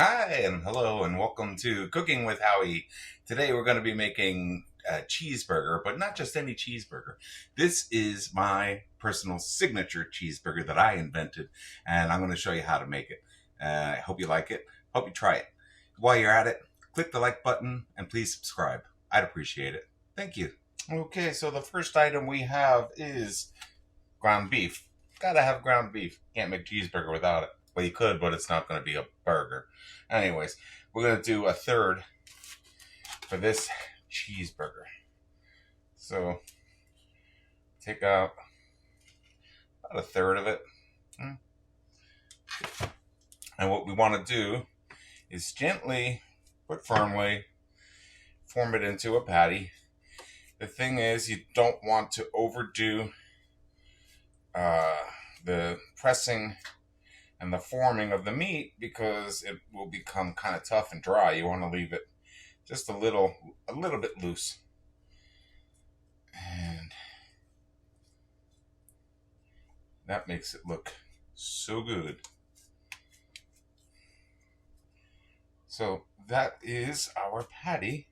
Hi and hello and welcome to Cooking with Howie. Today we're going to be making a cheeseburger, but not just any cheeseburger. This is my personal signature cheeseburger that I invented, and I'm going to show you how to make it. I hope you like it. Hope you try it. While you're at it, click the like button and please subscribe. I'd appreciate it. Thank you. Okay, so the first item we have is ground beef. Gotta have ground beef. Can't make cheeseburger without it. Well, you could, but it's not going to be a burger. Anyways, we're going to do a third for this cheeseburger. So, take out about a third of it. And what we want to do is gently, but firmly, form it into a patty. The thing is, you don't want to overdo the pressing and the forming of the meat because it will become kind of tough and dry. You want to leave it just a little bit loose. And that makes it look so good. So that is our patty.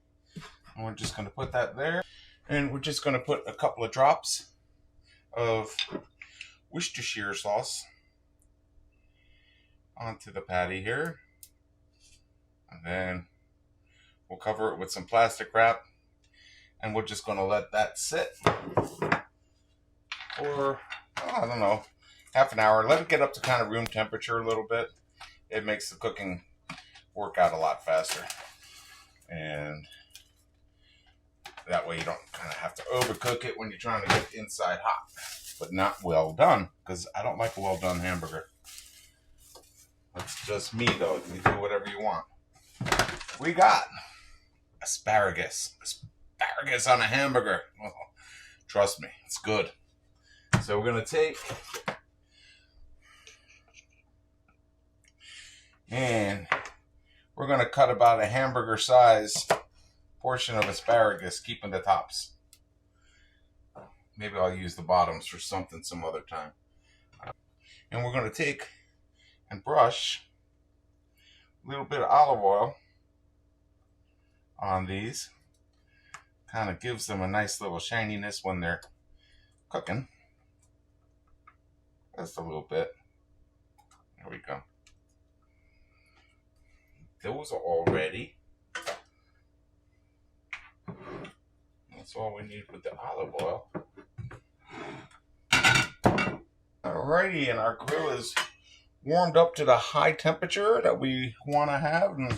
And we're just going to put that there. And we're just going to put a couple of drops of Worcestershire sauce onto the patty here, and then we'll cover it with some plastic wrap, and we're just going to let that sit for, I don't know, half an hour. Let it get up to kind of room temperature a little bit. It makes the cooking work out a lot faster, and that way you don't kind of have to overcook it when you're trying to get inside hot, but not well done, because I don't like a well done hamburger. That's just me, though. You do whatever you want. We got asparagus. Asparagus on a hamburger. Oh, trust me, it's good. So we're going to take and we're going to cut about a hamburger size portion of asparagus, keeping the tops. Maybe I'll use the bottoms for something some other time. And we're going to take and brush a little bit of olive oil on these. Kind of gives them a nice little shininess when they're cooking. Just a little bit. There we go. Those are all ready. That's all we need with the olive oil. Alrighty, and our grill is warmed up to the high temperature that we want to have and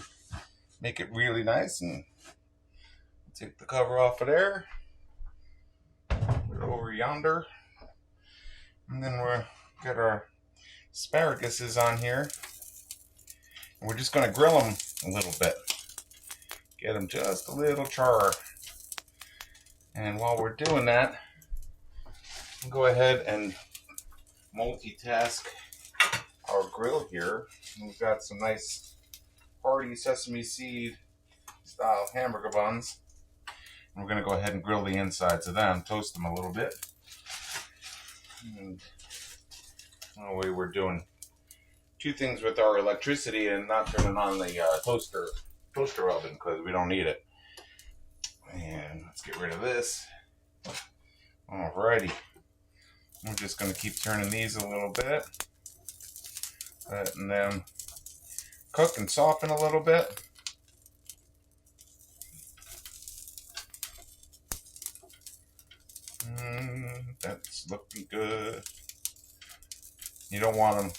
make it really nice. And take the cover off of there, put it over yonder, and then we'll get our asparaguses on here, and we're just going to grill them a little bit, get them just a little char. And while we're doing that, we'll go ahead and multitask our grill here. We've got some nice hearty sesame seed style hamburger buns. And we're going to go ahead and grill the insides of them, toast them a little bit. And that way we're doing two things with our electricity and not turning on the toaster oven because we don't need it. And let's get rid of this. Alrighty. We're just going to keep turning these a little bit. Letting them cook and soften a little bit. That's looking good. You don't want them.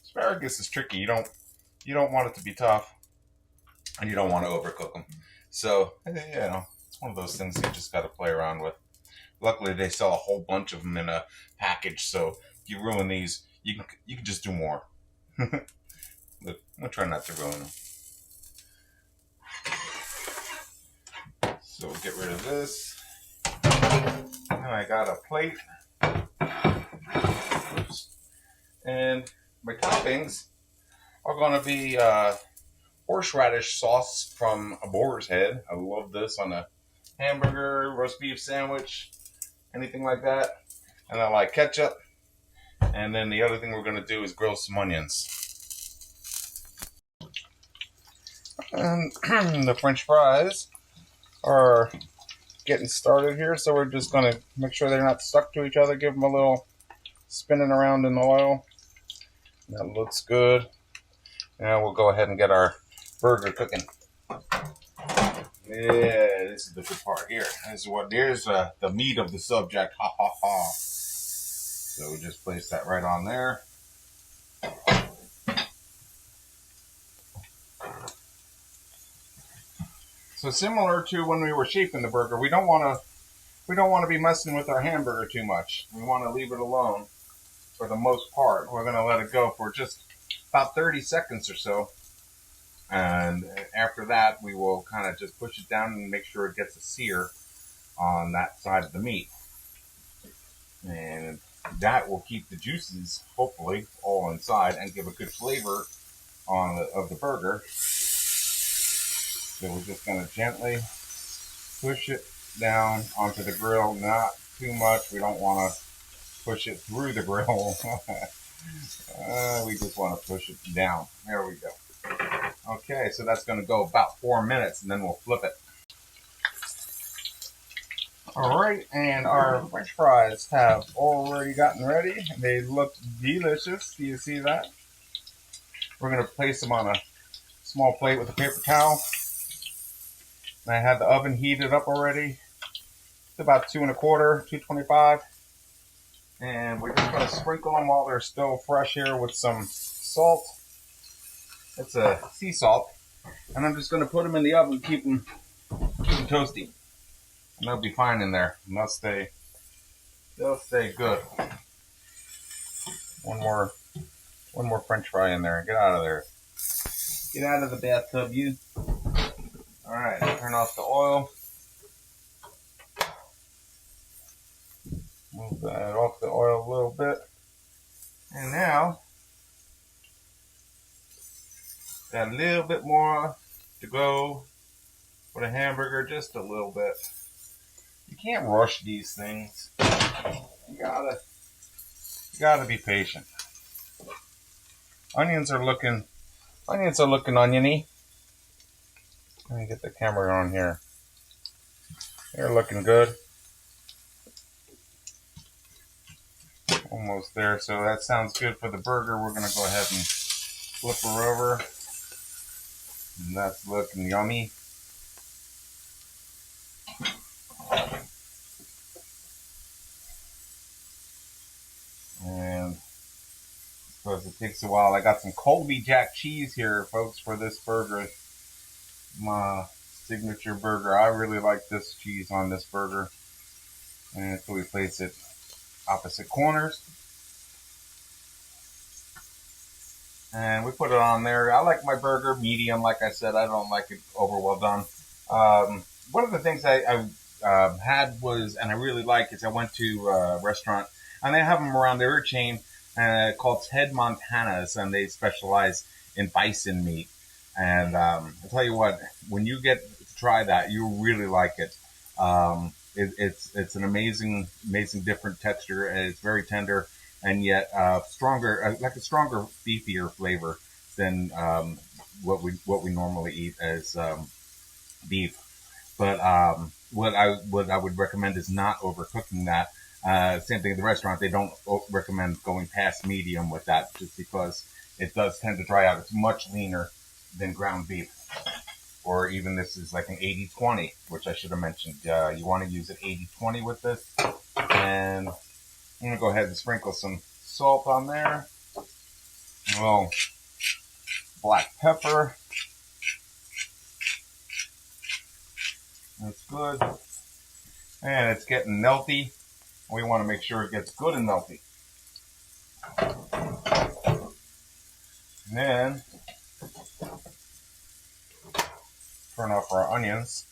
Asparagus is tricky. You don't want it to be tough, and you don't want to overcook them. So it's one of those things you just got to play around with. Luckily, they sell a whole bunch of them in a package, so if you ruin these, you can just do more. Look, I'll try not to ruin them. So we'll get rid of this. And I got a plate. Oops. And my toppings are going to be horseradish sauce from a boar's head. I love this on a hamburger, roast beef sandwich, anything like that. And I like ketchup. And then the other thing we're going to do is grill some onions. And the French fries are getting started here, so we're just going to make sure they're not stuck to each other. Give them a little spinning around in the oil. That looks good. Now we'll go ahead and get our burger cooking. Yeah, this is the good part here. There's the meat of the subject. Ha ha ha. So we just place that right on there. So similar to when we were shaping the burger, we don't want to be messing with our hamburger too much. We want to leave it alone for the most part. We're going to let it go for just about 30 seconds or so. And after that, we will kind of just push it down and make sure it gets a sear on that side of the meat. And that will keep the juices, hopefully, all inside and give a good flavor of the burger. So we're just going to gently push it down onto the grill. Not too much. We don't want to push it through the grill. We just want to push it down. There we go. Okay, so that's going to go about 4 minutes, and then we'll flip it. All right, and our French fries have already gotten ready. They look delicious. Do you see that? We're going to place them on a small plate with a paper towel. And I had the oven heated up already. It's about 225, 225. And we're just going to sprinkle them while they're still fresh here with some salt. It's a sea salt. And I'm just going to put them in the oven, keep them toasty. And they'll be fine in there. And they'll stay good. One more French fry in there. Get out of there. Get out of the bathtub, you. All right, turn off the oil. Move that off the oil a little bit. And now, got a little bit more to go for the hamburger, just a little bit. You can't rush these things. You gotta be patient. Onions are looking oniony. Let me get the camera on here. They're looking good. Almost there, so that sounds good for the burger. We're gonna go ahead and flip her over. And that's looking yummy. And because it takes a while, I got some Colby Jack cheese here, folks, for this burger. My signature burger. I really like this cheese on this burger. And so we place it opposite corners. And we put it on there. I like my burger medium, like I said. I don't like it over well done. One of the things I had was, and I really like, is I went to a restaurant, and they have them around their chain called Ted Montana's, and they specialize in bison meat. And I'll tell you what, when you get to try that, you really like it. It's an amazing different texture, and it's very tender, and yet stronger, like a stronger, beefier flavor than what we normally eat as beef. But what I would recommend is not overcooking that. Same thing at the restaurant; they don't recommend going past medium with that, just because it does tend to dry out. It's much leaner than ground beef. Or even this is like an 80-20, which I should have mentioned. You want to use an 80-20 with this. And I'm going to go ahead and sprinkle some salt on there. A little black pepper. That's good. And it's getting melty. We want to make sure it gets good and melty. And then turn off our onions.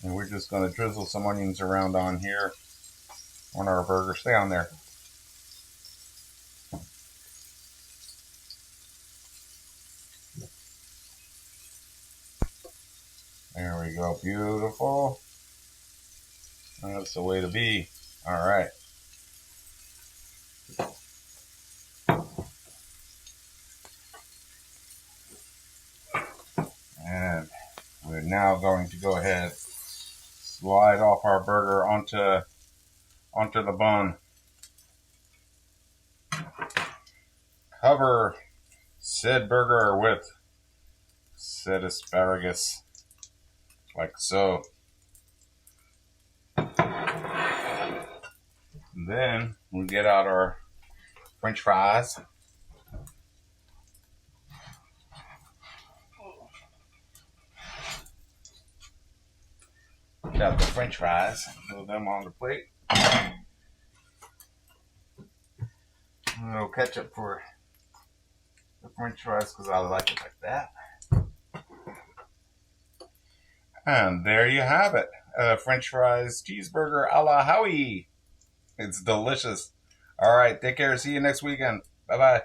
And we're just going to drizzle some onions around on here on our burger. Stay on there. There we go. Beautiful. That's the way to be. All right. We're now going to go ahead, slide off our burger onto the bun. Cover said burger with said asparagus, like so. Then we get out our French fries. Get out the French fries, put them on the plate. A little ketchup for the French fries because I like it like that. And there you have it. French fries cheeseburger a la Howie. It's delicious. All right, take care. See you next weekend. Bye-bye.